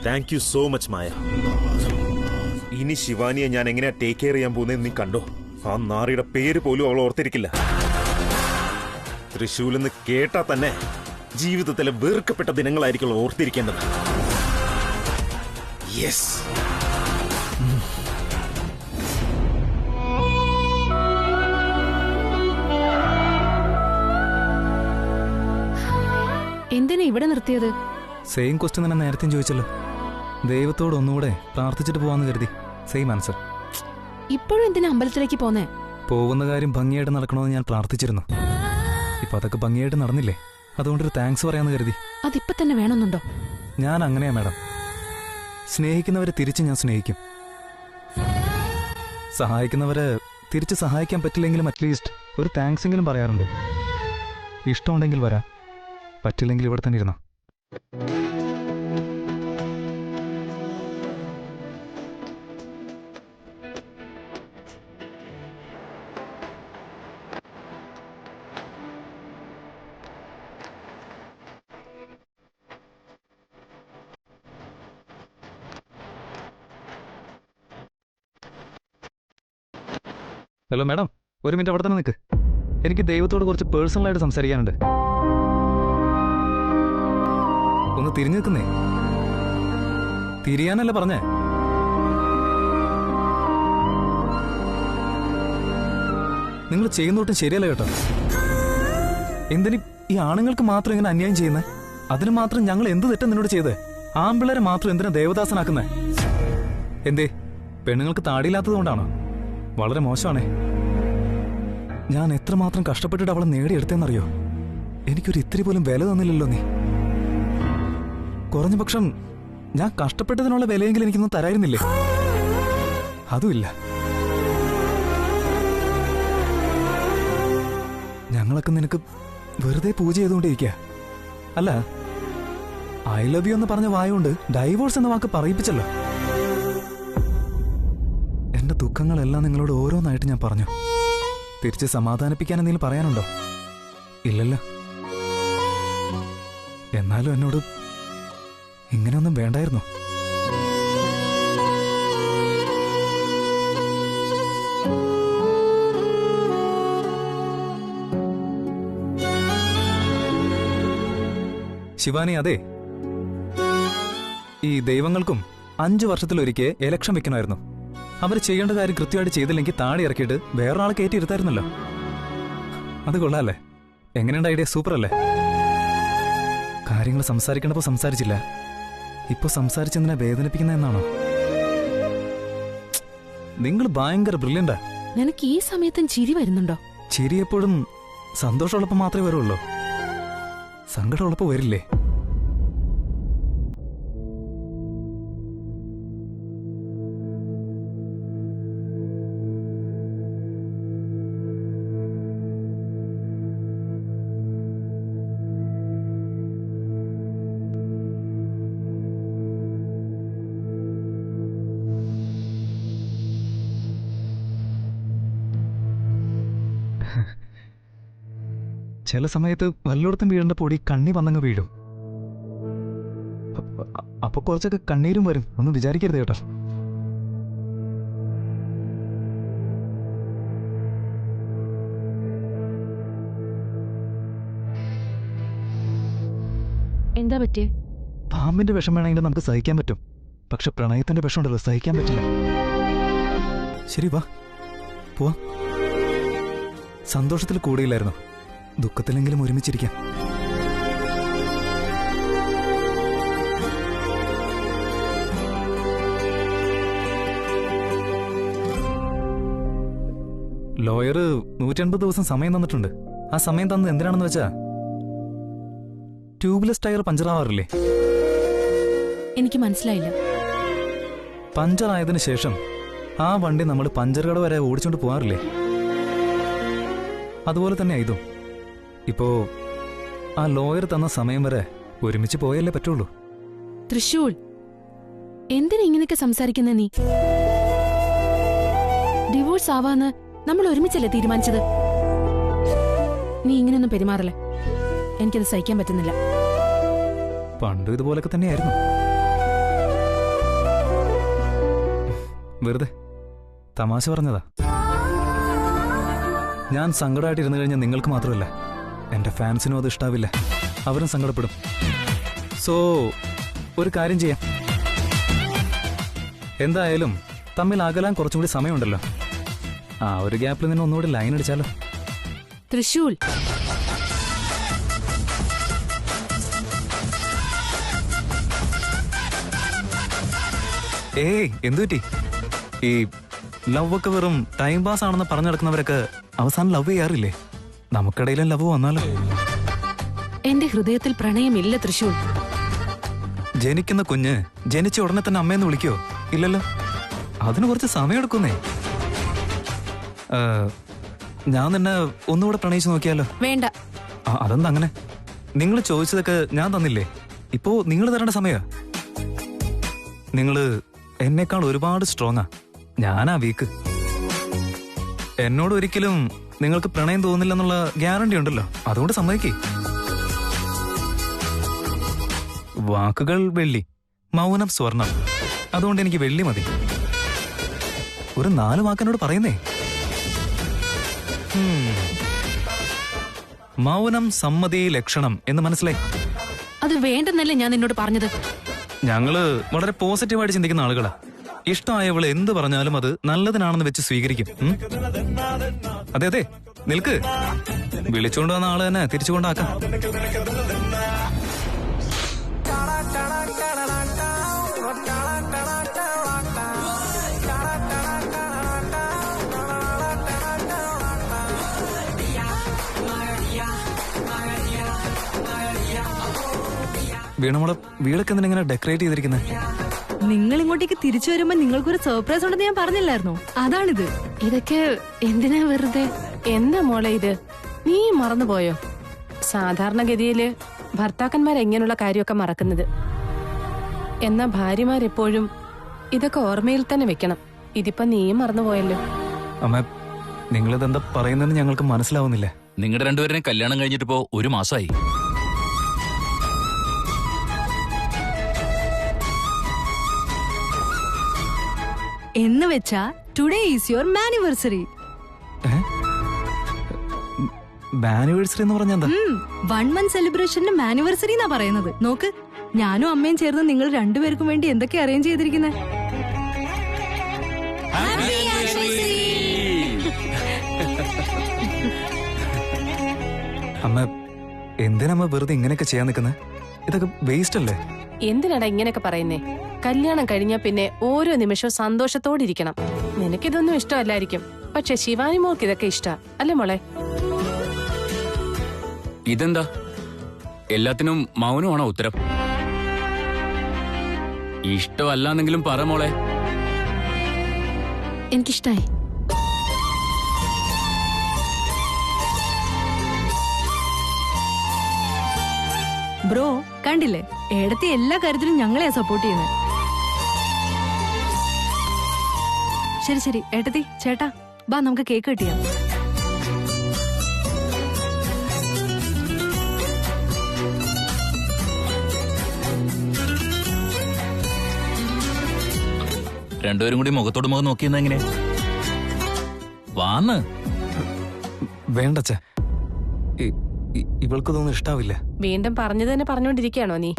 Thank you so much മായ. ഇനി ശിവാനിയെ ഞാൻ എങ്ങനെയാ ടേക്ക് കെയർ ചെയ്യാൻ പോകുന്നതെന്ന് നീ കണ്ടോ? ആ നാറിയുടെ പേര് പോലും അവൾ ഓർത്തിരിക്കില്ല. തൃശ്ശൂലെന്ന് കേട്ടാ തന്നെ ജീവിതത്തിലെ വെറുക്കപ്പെട്ട ദിനങ്ങളായിരിക്കും ഓർത്തിരിക്കേണ്ടത്. യെസ്. എന്തിനാ ഇവിടെ നിർത്തിയത്? സെയിം ക്വസ്റ്റ്യൻ തന്നെ നേരത്തെ ചോദിച്ചല്ലോ. ദൈവത്തോട് ഒന്നുകൂടെ പ്രാർത്ഥിച്ചിട്ട് പോവാന്ന് കരുതി. Same answer. ഇപ്പോഴും എന്തിനാ അമ്പലത്തിലേക്ക് പോന്നേ? പോകുന്ന കാര്യം ഭംഗിയായിട്ട് നടക്കണമെന്ന് ഞാൻ പ്രാർത്ഥിച്ചിരുന്നു. ഇപ്പൊ അതൊക്കെ ഭംഗിയായിട്ട് നടന്നില്ലേ? അതുകൊണ്ടൊരു താങ്ക്സ് പറയാന്ന് കരുതി. അതിപ്പോ തന്നെ വേണമെന്നുണ്ടോ? ഞാൻ അങ്ങനെയാ മാഡം. സ്നേഹിക്കുന്നവരെ തിരിച്ച് ഞാൻ സ്നേഹിക്കും. സഹായിക്കുന്നവരെ തിരിച്ച് സഹായിക്കാൻ പറ്റില്ലെങ്കിലും അറ്റ്ലീസ്റ്റ് ഒരു താങ്ക്സ് എങ്കിലും പറയാറുണ്ട്. ഇഷ്ടമുണ്ടെങ്കിൽ വരാം, പറ്റില്ലെങ്കിൽ ഇവിടെ തന്നെ ഇരുന്നോ. ഹലോ മാഡം, ഒരു മിനിറ്റ് അവിടെ തന്നെ നിൽക്ക്. എനിക്ക് ദൈവത്തോട് കുറച്ച് പേഴ്സണലായിട്ട് സംസാരിക്കാനുണ്ട്. ഒന്ന് തിരിഞ്ഞു നിൽക്കുന്നേ. തിരിയാനല്ല പറഞ്ഞേ. നിങ്ങൾ ചെയ്യുന്നോട്ടും ശരിയല്ല കേട്ടോ. എന്തിനീ ഈ ആണുങ്ങൾക്ക് മാത്രം ഇങ്ങനെ അന്യായം ചെയ്യുന്നേ? അതിന് മാത്രം ഞങ്ങൾ എന്ത് തെറ്റാ നിന്നോട് ചെയ്തേ? ആമ്പിള്ളേരെ മാത്രം എന്തിനാ ദേവദാസനാക്കുന്നേ? എന്തേ, പെണ്ണുങ്ങൾക്ക് താടിയില്ലാത്തത് കൊണ്ടാണോ? വളരെ മോശമാണേ. ഞാൻ എത്രമാത്രം കഷ്ടപ്പെട്ടിട്ട് അവളെ നേടിയെടുത്തേന്നറിയോ? എനിക്കൊരു ഇത്തിരി പോലും വില തന്നില്ലല്ലോ നീ. കുറഞ്ഞ പക്ഷം ഞാൻ കഷ്ടപ്പെട്ടതിനുള്ള വിലയെങ്കിലും എനിക്കൊന്നും തരായിരുന്നില്ലേ? അതുമില്ല. ഞങ്ങളൊക്കെ നിനക്ക് വെറുതെ പൂജ ചെയ്തുകൊണ്ടിരിക്കുക. അല്ല, ഐ ലവ് യു എന്ന് പറഞ്ഞ വായുകൊണ്ട് ഡൈവോഴ്സ് എന്ന വാക്ക് പറയിപ്പിച്ചല്ലോ. എന്റെ ദുഃഖങ്ങളെല്ലാം നിങ്ങളോട് ഓരോന്നായിട്ട് ഞാൻ പറഞ്ഞു. തിരിച്ച് സമാധാനിപ്പിക്കാൻ എന്തെങ്കിലും പറയാനുണ്ടോ? ഇല്ലല്ലോ. എന്നാലും എന്നോട് ഇങ്ങനെയൊന്നും വേണ്ടായിരുന്നു. ശിവാനി, അതെ, ഈ ദൈവങ്ങൾക്കും 5 വർഷത്തിലൊരിക്കൽ എലക്ഷൻ വെക്കണമായിരുന്നു. അവർ ചെയ്യേണ്ട കാര്യം കൃത്യമായിട്ട് ചെയ്തില്ലെങ്കിൽ താടി ഇറക്കിയിട്ട് വേറൊരാളെ കയറ്റി ഇരുത്തായിരുന്നല്ലോ. അത് കൊള്ളാല്ലേ? എങ്ങനെയുണ്ട് ഐഡിയ? സൂപ്പർ അല്ലേ? കാര്യങ്ങൾ സംസാരിക്കേണ്ടപ്പോ സംസാരിച്ചില്ല, ഇപ്പൊ സംസാരിച്ചെന്തിനാ വേദനിപ്പിക്കുന്ന എന്നാണോ? നിങ്ങൾ ഭയങ്കര ബ്രില്യന്റാ. നിനക്ക് ഈ സമയത്തും ചിരി വരുന്നുണ്ടോ? ചിരി എപ്പോഴും സന്തോഷമുള്ളപ്പോ മാത്രമേ വരുള്ളൂ. സങ്കടമുള്ളപ്പോ വരില്ലേ? ചില സമയത്ത് വല്ലോടത്തും വീഴേണ്ട പൊടി കണ്ണി വന്നങ്ങ് വീഴും. അപ്പൊ കുറച്ചൊക്കെ കണ്ണീരും വരും. ഒന്നും വിചാരിക്കരുത് കേട്ടോ. എന്താ പറ്റിയേ? പാമ്പിന്റെ വിഷം വേണമെങ്കിൽ നമുക്ക് സഹിക്കാൻ പറ്റും, പക്ഷെ പ്രണയത്തിന്റെ വിഷം ഉണ്ടല്ലോ, സഹിക്കാൻ പറ്റില്ല. ശരി, വാ പോവാം. സന്തോഷത്തിൽ കൂടെയില്ലായിരുന്നു, ദുഃഖത്തിലെങ്കിലും ഒരുമിച്ചിരിക്കാം. ലോയർ 180 ദിവസം സമയം തന്നിട്ടുണ്ട്. ആ സമയം തന്നത് എന്തിനാണെന്ന് വെച്ചാ, ട്യൂബ്ലെസ് ടയർ പഞ്ചറാവാറില്ലേ? എനിക്ക് മനസ്സിലായില്ല. പഞ്ചറായതിനു ശേഷം ആ വണ്ടി നമ്മൾ പഞ്ചർ കട വരെ ഓടിച്ചോണ്ട് പോകാറില്ലേ? അതുപോലെ തന്നെ ഇതും. ഇപ്പോ ആ ലോയർ തന്ന സമയം വരെ ഒരുമിച്ച് പോയല്ലേ പറ്റുള്ളൂ. തൃശൂൽ, എന്തിനാ ഇങ്ങനെയൊക്കെ സംസാരിക്കുന്ന നീ? ഡിവോഴ്സ് ആവാന്ന് നമ്മൾ ഒരുമിച്ചല്ലേ തീരുമാനിച്ചത്? നീ ഇങ്ങനെയൊന്നും പെരുമാറല്ലേ, എനിക്കത് സഹിക്കാൻ പറ്റുന്നില്ല. പണ്ടും ഇതുപോലൊക്കെ തന്നെയായിരുന്നു. വെറുതെ തമാശ പറഞ്ഞതാ. ഞാൻ സങ്കടമായിട്ട് ഇരുന്നു കഴിഞ്ഞാൽ നിങ്ങൾക്ക് മാത്രമല്ല, എന്റെ ഫാൻസിനും അത് ഇഷ്ടാവില്ല. അവരും സങ്കടപ്പെടും. സോ ഒരു കാര്യം ചെയ്യാം. എന്തായാലും തമ്മിൽ അകലാൻ കുറച്ചും കൂടി സമയമുണ്ടല്ലോ. ആ ഒരു ഗ്യാപ്പിൽ നിന്ന് ഒന്നുകൂടി ലൈൻ അടിച്ചാലോ? തൃശൂൽ, ഏയ് എന്തുപറ്റി? ഈ ലവ് ഒക്കെ വെറും ടൈം പാസ് ആണെന്ന് പറഞ്ഞു നടക്കുന്നവരൊക്കെ അവസാനം ലവ് ചെയ്യാറില്ലേ? നമുക്കിടയിലും ലവ് വന്നാലോ? എന്റെ ഹൃദയത്തിൽ പ്രണയമില്ല തൃശൂൽ. ജനിക്കുന്ന കുഞ്ഞ് ജനിച്ച ഉടനെ തന്നെ അമ്മയെന്ന് വിളിക്കോ? ഇല്ലല്ലോ. അതിന് കുറച്ച് സമയമെടുക്കുന്നേ. ഞാൻ തന്നെ ഒന്നുകൂടെ പ്രണയിച്ചു നോക്കിയാലോ? വേണ്ട. അതെന്താ അങ്ങനെ? നിങ്ങൾ ചോദിച്ചതൊക്കെ ഞാൻ തന്നില്ലേ? ഇപ്പോ നിങ്ങൾ തരേണ്ട സമയ. നിങ്ങള് എന്നെക്കാൾ ഒരുപാട് സ്ട്രോങ്ങാ, ഞാനാ വീക്ക്. എന്നോട് ഒരിക്കലും നിങ്ങൾക്ക് പ്രണയം തോന്നില്ലെന്നുള്ള ഗ്യാരണ്ടി ഉണ്ടല്ലോ, അതുകൊണ്ട് സമ്മതിക്കേ. വാക്കുകൾ വെള്ളി, മൗനം സ്വർണം. അതുകൊണ്ട് എനിക്ക് വെള്ളി മതി. ഒരു 4 വാക്കിനോട് പറയുന്നേ. മൗനം സമ്മതി ലക്ഷണം എന്ന് മനസ്സിലായി. അത് വേണ്ടെന്നല്ലേ ഞാൻ നിന്നോട് പറഞ്ഞത്. ഞങ്ങള് വളരെ പോസിറ്റീവായിട്ട് ചിന്തിക്കുന്ന ആളുകളാ. ഇഷ്ടമായവള് എന്ത് പറഞ്ഞാലും അത് നല്ലതിനാണെന്ന് വെച്ച് സ്വീകരിക്കും. അതെ അതെ, നിൽക്ക്. വിളിച്ചുകൊണ്ട് വന്ന ആള് തന്നെ തിരിച്ചുകൊണ്ടാക്കാം. വീണമോളെ വീടൊക്കെ എന്തിനാ ഡെക്കറേറ്റ് ചെയ്തിരിക്കുന്നത്? നിങ്ങൾ ഇങ്ങോട്ടേക്ക് തിരിച്ചു വരുമ്പോ നിങ്ങൾക്കൊരു സർപ്രൈസ് ഉണ്ടെന്ന് ഞാൻ പറഞ്ഞില്ലായിരുന്നോ? അതാണിത്. ഇതൊക്കെ എന്തിനാ വെറുതെ? എന്താ മോളെ ഇത്? നീ മറന്നുപോയോ? സാധാരണഗതിയില് ഭർത്താക്കന്മാർ എങ്ങനെയുള്ള കാര്യമൊക്കെ മറക്കുന്നത്. എന്നാ ഭാര്യമാരെപ്പോഴും ഇതൊക്കെ ഓർമ്മയിൽ തന്നെ വെക്കണം. ഇതിപ്പോ നീയും മറന്നുപോയല്ലോ. അമ്മ, നിങ്ങളിതെന്താ പറയുന്നതെന്ന് ഞങ്ങൾക്ക് മനസ്സിലാവുന്നില്ല. നിങ്ങളുടെ രണ്ടുപേരും കല്യാണം കഴിഞ്ഞിട്ടിപ്പോ 1 മാസമായി. എന്ന് വെച്ചാ ടുഡേ ഈസ് യുവർ മാനിവേഴ്സറി. ആനിവേഴ്സറി എന്ന് പറഞ്ഞാ എന്താ? 1 month സെലിബ്രേഷന്റെ മാനിവേഴ്സറി എന്നാ പറയുന്നത്. നോക്ക്, ഞാനും അമ്മയും ചേർന്ന് നിങ്ങൾ രണ്ടുപേർക്കും വേണ്ടി എന്തൊക്കെ അറേഞ്ച് ചെയ്തിരിക്കുന്നത്. അമ്മ, എന്തിനമ്മ വെറുതെ ഇങ്ങനെയൊക്കെ ചെയ്യാൻ നിൽക്കുന്നത്? ഇതൊക്കെ വേസ്റ്റ് അല്ലേ? എന്തിനാടാ ഇങ്ങനെയൊക്കെ പറയുന്നേ? കല്യാണം കഴിഞ്ഞാ പിന്നെ ഓരോ നിമിഷവും സന്തോഷത്തോടിരിക്കണം. നിനക്കിതൊന്നും ഇഷ്ടമല്ലായിരിക്കും, പക്ഷെ ശിവാനി മോൾക്ക് ഇതൊക്കെ ഇഷ്ടാ അല്ലേ മോളെ? ഇതെന്താ എല്ലാത്തിനും മൗനമാണോ ഉത്തരം? ഇഷ്ടമല്ലാന്നെങ്കിലും പറ മോളെ. എനിക്കിഷ്ടായി. ബ്രോ കണ്ടില്ലേ, ഏടത്തെ എല്ലാ കാര്യത്തിലും ഞങ്ങളെയാ സപ്പോർട്ട് ചെയ്യുന്നത്. ശരി ശരി ഏട്ടത്തി ചേട്ടാ, ബാ നമുക്ക് കേക്ക് കട്ട് ചെയ്യാം. രണ്ടുപേരും കൂടി മുഖത്തോട് മുഖം നോക്കിയെന്ന എങ്ങനെ? വാന്ന്. വേണ്ടച്ച, ഇവൾക്കൊന്നും ഇഷ്ടാവില്ല. വീണ്ടും പറഞ്ഞത് തന്നെ പറഞ്ഞോണ്ടിരിക്കുകയാണോ നീ?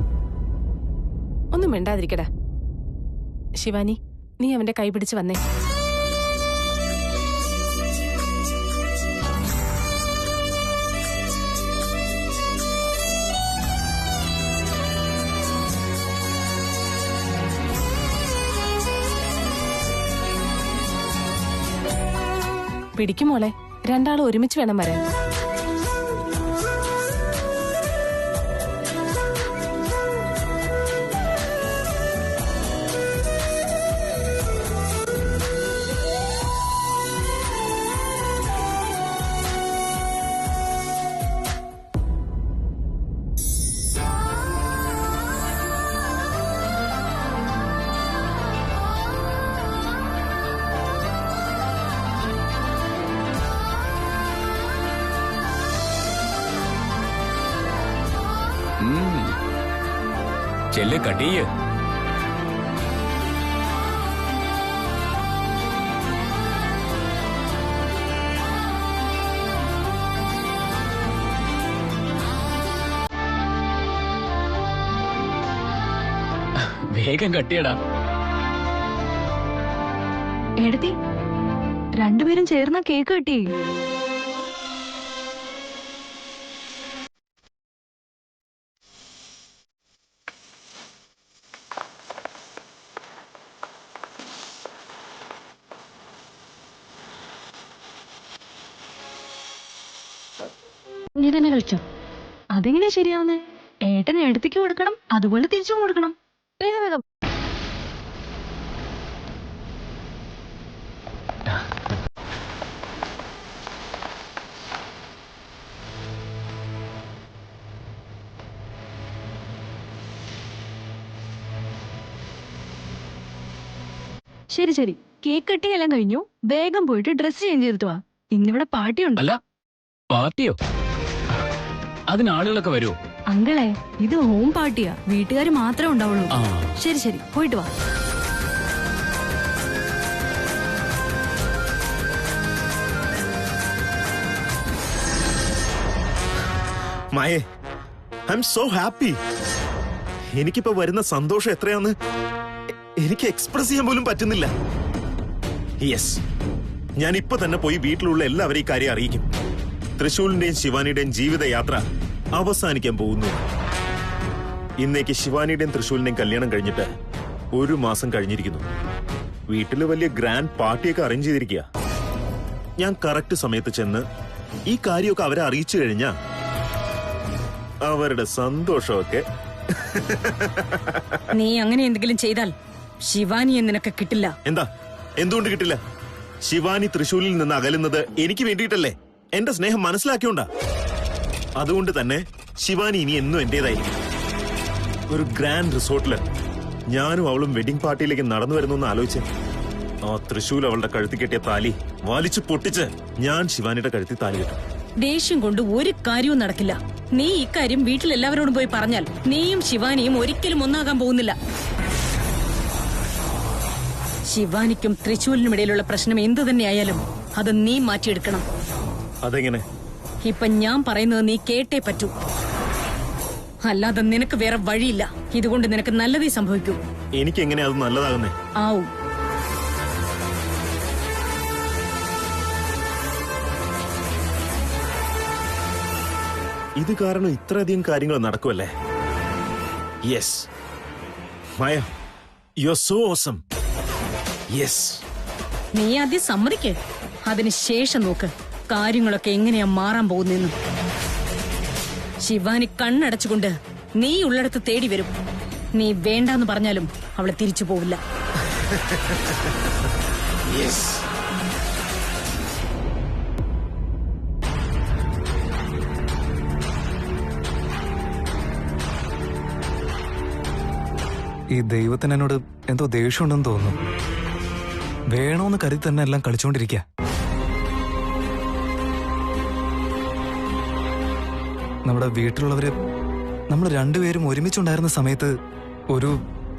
ഒന്നും മിണ്ടാതിരിക്കടാ. ശിവാനി, നീ അവന്റെ കൈ പിടിച്ച് വന്നേ. പിടിക്കും മോളെ, രണ്ടാളും ഒരുമിച്ച് വേണം വരാൻ. ചെല്ല് കട്ടിയ്. വേഗം കട്ടിയടാ. എടുത്തി രണ്ടുപേരും ചേർന്ന കേക്ക് കിട്ടി. നീ തന്നെ കഴിച്ചോ? അതെങ്ങനെയാ ശരിയാവുന്നേ? ഏട്ടൻ എടുത്തേക്ക് കൊടുക്കണം, അതുപോലെ തിരിച്ചും കൊടുക്കണം. വേഗം വേഗം. ശരി ശരി, കേക്ക് കട്ടിയെല്ലാം കഴിഞ്ഞു. വേഗം പോയിട്ട് ഡ്രസ് ചേഞ്ച് ചെയ്തിട്ട് വാ. ഇന്നിവിടെ പാർട്ടിയുണ്ട്. അല്ല, പാർട്ടിയോ? അതിനാളുകളൊക്കെ വരുമോ? അങ്കിളെ, ഇത് ഹോം പാർട്ടിയാ, വീട്ടുകാർ മാത്രമേ ഉണ്ടാവുള്ളൂ. ആ, ശരി ശരി, പോയിട്ട് വാ. മായേ, ഐ എം സോ ഹാപ്പി. എനിക്കിപ്പോ വരുന്ന സന്തോഷം എത്രയാന്ന് എനിക്ക് എക്സ്പ്രസ് ചെയ്യാൻ പോലും പറ്റുന്നില്ല. യെസ്, ഞാൻ ഇപ്പൊ തന്നെ പോയി വീട്ടിലുള്ള എല്ലാവരെയും ഈ കാര്യം അറിയിക്കും. തൃശൂലിന്റെയും ശിവാനിയുടെയും ജീവിതയാത്ര അവസാനിക്കാൻ പോകുന്നു. ഇന്നേക്ക് ശിവാനിയുടെയും തൃശൂലിന്റെയും കല്യാണം കഴിഞ്ഞിട്ട് 1 മാസം കഴിഞ്ഞിരിക്കുന്നു. വീട്ടില് വലിയ ഗ്രാൻഡ് പാർട്ടിയൊക്കെ അറേഞ്ച് ചെയ്തിരിക്കുക. ഞാൻ കറക്റ്റ് സമയത്ത് ചെന്ന് ഈ കാര്യമൊക്കെ അവരെ അറിയിച്ചു കഴിഞ്ഞാ അവരുടെ സന്തോഷമൊക്കെ. നീ അങ്ങനെ എന്തെങ്കിലും ചെയ്താൽ ശിവാനിയെ നിനക്ക് കിട്ടില്ല. എന്താ, എന്തുകൊണ്ട് കിട്ടില്ല? ശിവാനി തൃശൂരിൽ നിന്ന് അകലുന്നത് എനിക്ക് വേണ്ടിയിട്ടല്ലേ? എന്റെ സ്നേഹം മനസ്സിലാക്കിയോണ്ടാ. അതുകൊണ്ട് തന്നെ ശിവാനി ഇനി എന്നും എന്റേതായിരിക്കും. ഒരു ഗ്രാൻഡ് റിസോർട്ടില് ഞാനും അവളും വെഡിങ് പാർട്ടിയിലേക്ക് നടന്നു വരുന്നു ആലോചിച്ച് ആ തൃശൂൽ അവളുടെ കഴുത്തി കെട്ടിയ താലി വലിച്ചു പൊട്ടിച്ച് ഞാൻ ശിവാനിയുടെ കഴുത്തി താലി കെട്ടും. ദേഷ്യം കൊണ്ട് ഒരു കാര്യവും നടക്കില്ല. നീ ഇക്കാര്യം വീട്ടിലെല്ലാവരോടും പോയി പറഞ്ഞാൽ നീയും ശിവാനിയും ഒരിക്കലും ഒന്നാകാൻ പോകുന്നില്ല. ശിവാനിക്കും തൃശൂലിനും ഇടയിലുള്ള പ്രശ്നം എന്തു തന്നെയായാലും അത് നീ മാറ്റിയെടുക്കണം. അതെങ്ങനെ? ഇപ്പൊ ഞാൻ പറയുന്നത് നീ കേട്ടേ പറ്റൂ. അല്ലാതെ നിനക്ക് വേറെ വഴിയില്ല. ഇതുകൊണ്ട് നിനക്ക് നല്ലതേ സംഭവിക്കൂ. എനിക്ക് എങ്ങനെയാ അത് നല്ലതാകുന്നേ? ആവും. ഇത് കാരണം ഇത്രയധികം കാര്യങ്ങൾ നടക്കുമല്ലേ? Yes Maya, you are so awesome. Yes. നീ ആദ്യം സമ്മതിക്ക്, അതിനുശേഷം നോക്ക് കാര്യങ്ങളൊക്കെ എങ്ങനെയാ മാറാൻ പോകുന്നെന്ന്. ശിവാനി കണ്ണടച്ചുകൊണ്ട് നീ ഉള്ളിടത്ത് തേടി വരും. നീ വേണ്ടാന്ന് പറഞ്ഞാലും അവളെ തിരിച്ചു പോവില്ല. യെസ്. ഈ ദൈവത്തിന് എന്നോട് എന്തോ ദേഷ്യമുണ്ടെന്ന് തോന്നുന്നു. വേണോന്ന് കരുതി തന്നെ എല്ലാം കളിച്ചോണ്ടിരിക്കുക. നമ്മുടെ വീട്ടിലുള്ളവര് നമ്മൾ രണ്ടുപേരും ഒരുമിച്ചുണ്ടായിരുന്ന സമയത്ത് ഒരു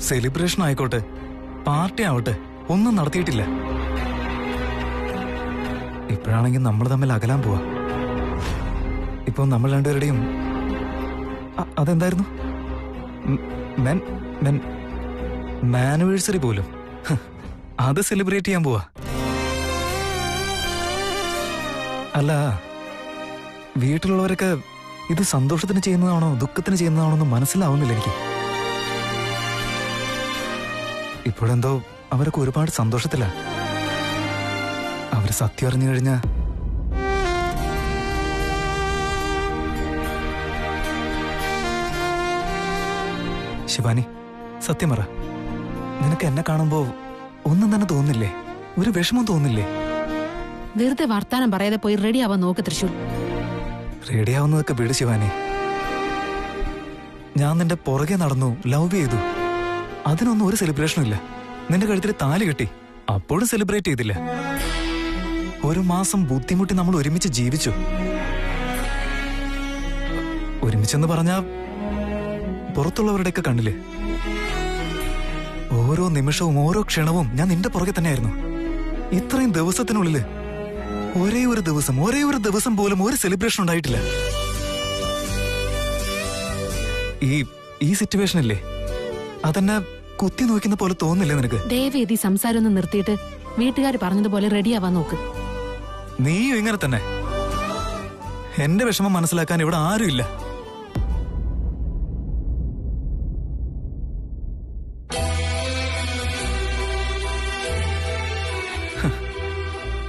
സെലിബ്രേഷൻ ആയിക്കോട്ടെ, പാർട്ടി ആവട്ടെ, ഒന്നും നടത്തിയിട്ടില്ല. ഇപ്പോഴാണെങ്കിൽ നമ്മൾ തമ്മിൽ അകലാൻ പോവാ. ഇപ്പൊ നമ്മൾ രണ്ടുപേരുടെയും അതെന്തായിരുന്നു, ആനിവേഴ്സറി പോലും അത് സെലിബ്രേറ്റ് ചെയ്യാൻ പോവാ. അല്ല, വീട്ടിലുള്ളവരൊക്കെ ഇത് സന്തോഷത്തിന് ചെയ്യുന്നതാണോ ദുഃഖത്തിന് ചെയ്യുന്നതാണോ എന്ന് മനസ്സിലാവുന്നില്ല എനിക്ക്. ഇപ്പോഴെന്തോ അവരൊക്കെ ഒരുപാട് സന്തോഷത്തിലാ. അവര് സത്യം അറിഞ്ഞു കഴിഞ്ഞാ ശിവാനി, സത്യം പറ, നിനക്ക് എന്നെ കാണുമ്പോ ഒന്നും തന്നെ തോന്നില്ലേ? ഒരു വിഷമം തോന്നില്ലേ? വെറുതെ വർത്താനം പറയാതെ പോയി റെഡി ആവാൻ നോക്ക് തൃശൂൽ. റെഡിയാവുന്നതൊക്കെ വിട് ശിവാനി. ഞാൻ നിന്റെ പുറകെ നടന്നു, ലവ് ചെയ്തു, അതിനൊന്നും ഒരു സെലിബ്രേഷനും ഇല്ല. നിന്റെ കഴുത്തിൽ താലി കെട്ടി, അപ്പോഴും സെലിബ്രേറ്റ് ചെയ്തില്ല. 1 മാസം ബുദ്ധിമുട്ടി നമ്മൾ ഒരുമിച്ച് ജീവിച്ചു. ഒരുമിച്ചെന്ന് പറഞ്ഞാ പുറത്തുള്ളവരുടെയൊക്കെ കണ്ടില്ലേ? ഓരോ നിമിഷവും ഓരോ ക്ഷണവും ഞാൻ നിന്റെ പുറകെ തന്നെയായിരുന്നു. ഇത്രയും ദിവസത്തിനുള്ളില് ഒരേ ഒരു ദിവസം പോലും ഒരു സെലിബ്രേഷൻ ഉണ്ടായിട്ടില്ല. ഈ സിറ്റുവേഷൻ ഇല്ലേ, അതെന്നെ കുത്തി നോക്കുന്ന പോലെ തോന്നില്ലേ നിനക്ക്? ദയവേദി സംസാരം ഒന്ന് നിർത്തിയിട്ട് വീട്ടുകാർ പറഞ്ഞതുപോലെ റെഡിയാവാൻ നോക്ക്. നീയും ഇങ്ങനെ തന്നെ. എന്റെ വിഷമം മനസ്സിലാക്കാൻ ഇവിടെ ആരുമില്ല.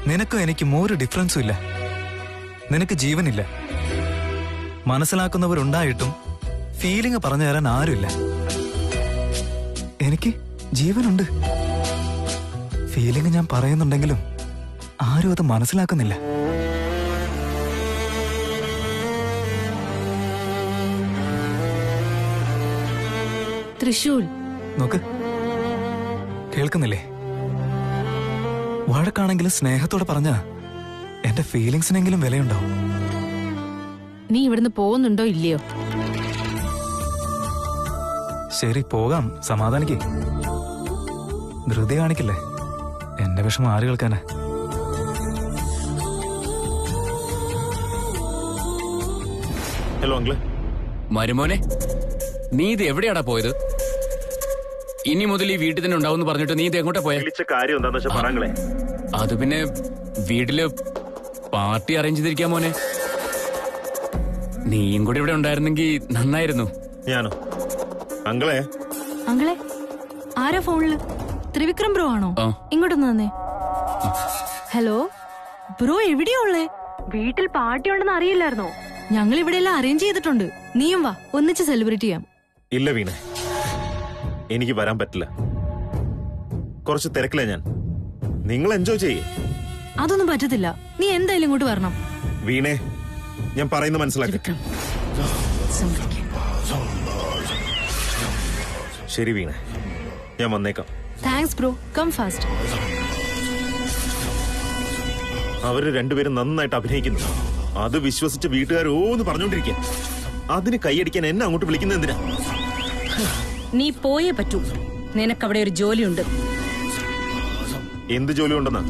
നിനക്കും എനിക്കും ഒരു ഡിഫറൻസും ഇല്ല. നിനക്ക് ജീവനില്ല. മനസ്സിലാക്കുന്നവരുണ്ടായിട്ടും ഫീലിംഗ് പറഞ്ഞു തരാൻ ആരുമില്ല. എനിക്ക് ജീവനുണ്ട്. ഫീലിംഗ് ഞാൻ പറയുന്നുണ്ടെങ്കിലും ആരും അത് മനസ്സിലാക്കുന്നില്ല. തൃശൂൽ നോക്ക്, കേൾക്കുന്നില്ലേ? വഴക്കാണെങ്കിലും സ്നേഹത്തോടെ പറഞ്ഞാ എന്റെ ഫീലിങ്സിനെങ്കിലും വിലയുണ്ടാവും. നീ ഇവിടുന്ന് പോകുന്നുണ്ടോ ഇല്ലയോ? ശരി, പോകാം. സമാധാനിക്ക്. ധൃതി കാണിക്കില്ലേ. എന്റെ വിഷമം ആര് കേൾക്കാനാ? Hello uncle. മരുമോനെ, നീ ഇത് എവിടെയാടാ പോയത്? ഇനി മുതൽ ഈ വീട്ടിൽ തന്നെ ഉണ്ടാവും പറഞ്ഞിട്ട് നീ ഇത് എങ്ങോട്ടാ പോയെ? വിളിച്ച കാര്യം എന്താന്ന് വെച്ചാൽ പറങ്ങളെ. അത് പിന്നെ വീട്ടില് പാർട്ടി അറേഞ്ച് ചെയ്തിരിക്കാൻ മോനെ. നീയും കൂടി ഇവിടെ ഉണ്ടായിരുന്നെങ്കിൽ നന്നായിരുന്നു. ഞാനോ? അങ്കിളെ. അങ്ങളെ ആരാ ഫോണില്? ത്രിവിക്രം ബ്രോ ആണോ? ആ. ഇങ്ങോട്ടൊന്ന് വന്നേ. ഹലോ ബ്രോ, എവിടെയാ ഉള്ളേ? വീട്ടിൽ പാർട്ടി ഉണ്ടെന്ന് അറിയില്ലായിരുന്നോ? ഞങ്ങൾ ഇവിടെ എല്ലാം അറേഞ്ച് ചെയ്തിട്ടുണ്ട്. നീയും വാ, ഒന്നിച്ച് സെലിബ്രേറ്റ് ചെയ്യാം. ഇല്ല വീണെ, എനിക്ക് വരാൻ പറ്റില്ല. കുറച്ച് തിരക്കില്ല ഞാൻ. നിങ്ങൾ എൻജോയ് ചെയ്യേ. അതൊന്നും പറ്റത്തില്ല. നീ എന്തായാലും ഇങ്ങോട്ട് വരണം. വീണെ, ഞാൻ പറയുന്നത് മനസ്സിലാക്കി. ശരി വീണെ, ഞാൻ വന്നേക്കാം. Thanks bro, come fast. അവര് രണ്ടുപേരും നന്നായിട്ട് അഭിനയിക്കുന്നു. അത് വിശ്വസിച്ച് വീട്ടുകാർ ഓന്ന് പറഞ്ഞോണ്ടിരിക്കുക. അതിന് കൈയടിക്കാൻ എന്നെ അങ്ങോട്ട് വിളിക്കുന്നത് എന്തിനാ? നീ പോയേ പറ്റൂ. നിനക്കവിടെ ഒരു ജോലിയുണ്ട്. എന്ത് ജോലി ഉണ്ടെന്നാ?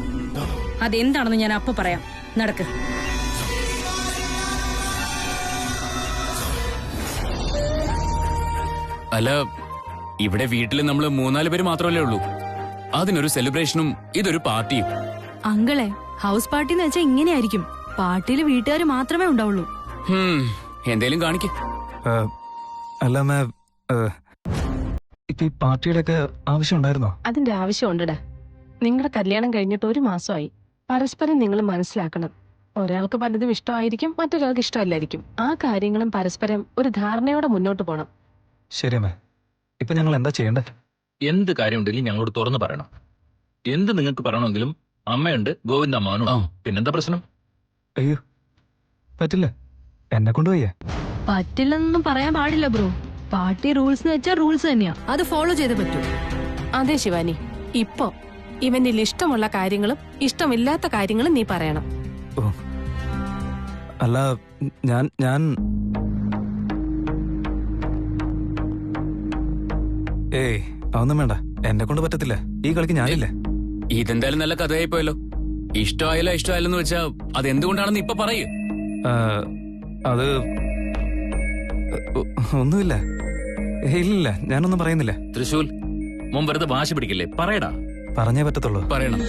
അതെന്താണെന്ന് ഞാൻ അപ്പൊ പറയാം. നടക്ക്. അല്ല, ഇവിടെ വീട്ടിൽ നമ്മൾ 3-4 പേര് മാത്രമല്ലേ ഉള്ളൂ. അതിനൊരു സെലിബ്രേഷനും ഇതൊരു പാർട്ടിയും. അങ്കളെ, ഹൗസ് പാർട്ടി എന്ന് വെച്ചാൽ ഇങ്ങനെയായിരിക്കും. പാർട്ടിയിൽ വീട്ടുകാർ മാത്രമേ ഉണ്ടാവുള്ളൂ. എന്തേലും കാണിക്ക്. അല്ല മേ, ഇപ്പൊ ഈ പാർട്ടിയുടെ ഒക്കെ ആവശ്യം ഉണ്ടായിരുന്നോ? അതിന്റെ ആവശ്യമുണ്ടടാ. നിങ്ങളുടെ കല്യാണം കഴിഞ്ഞിട്ട് 1 മാസമായി. പരസ്പരം നിങ്ങൾ മനസ്സിലാക്കണം. ഒരാൾക്ക് പലതും ഇഷ്ടമായിരിക്കും, മറ്റൊരാൾക്ക് ഇഷ്ടമല്ലായിരിക്കും. ആ കാര്യങ്ങളും പരസ്പരം ഒരു ധാരണയോടെ മുന്നോട്ട് പോകണം. ശരിയമ്മേ, ഇപ്പൊ ഞങ്ങൾ എന്താ ചെയ്യണ്ടേ? എന്ത് കാര്യമുണ്ടെങ്കിലും ഞങ്ങളോട് തുറന്നു പറയണം. എന്ത് നിങ്ങൾക്ക് പറയണമെങ്കിലും അമ്മയുണ്ട്, ഗോവിന്ദമ്മാനും. പിന്നെന്താ പ്രശ്നം? അയ്യോ, പറ്റില്ല. എന്നെ കൊണ്ടുപോയേ. പറ്റില്ലെന്നൊന്നും പറയാൻ പാടില്ല ബ്രോ. പാർട്ടി റൂൾസ് എന്ന് വെച്ചാൽ റൂൾസ് തന്നെയാ. അത് ഫോളോ ചെയ്തേ പറ്റൂ. അതെ ശിവാനി, ഇപ്പോ ഇവനിൽ ഇഷ്ടമുള്ള കാര്യങ്ങളും ഇഷ്ടമില്ലാത്ത കാര്യങ്ങളും നീ പറയണം. ഓ, അല്ല, ഞാൻ ഏയ് അതൊന്നും വേണ്ട. എന്നെ കൊണ്ട് പറ്റത്തില്ല. ഈ കളിക്ക് ഞാനില്ല. ഇതെന്തായാലും നല്ല കഥയായി പോയല്ലോ. ഇഷ്ടമായാലോ ഇഷ്ടമായാലെന്ന് വെച്ചാ അതെന്തുകൊണ്ടാണെന്ന് ഇപ്പൊ പറയൂ. അത് ഒന്നുമില്ല. ഇല്ല, ഞാനൊന്നും പറയുന്നില്ല. തൃശൂൽ, മോൻ വെറുതെ വാശി പിടിക്കില്ലേ? പറയടാ. പറഞ്ഞേ പറ്റത്തുള്ളൂ. പറയണം.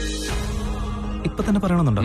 ഇപ്പൊ തന്നെ പറയണമെന്നുണ്ടോ?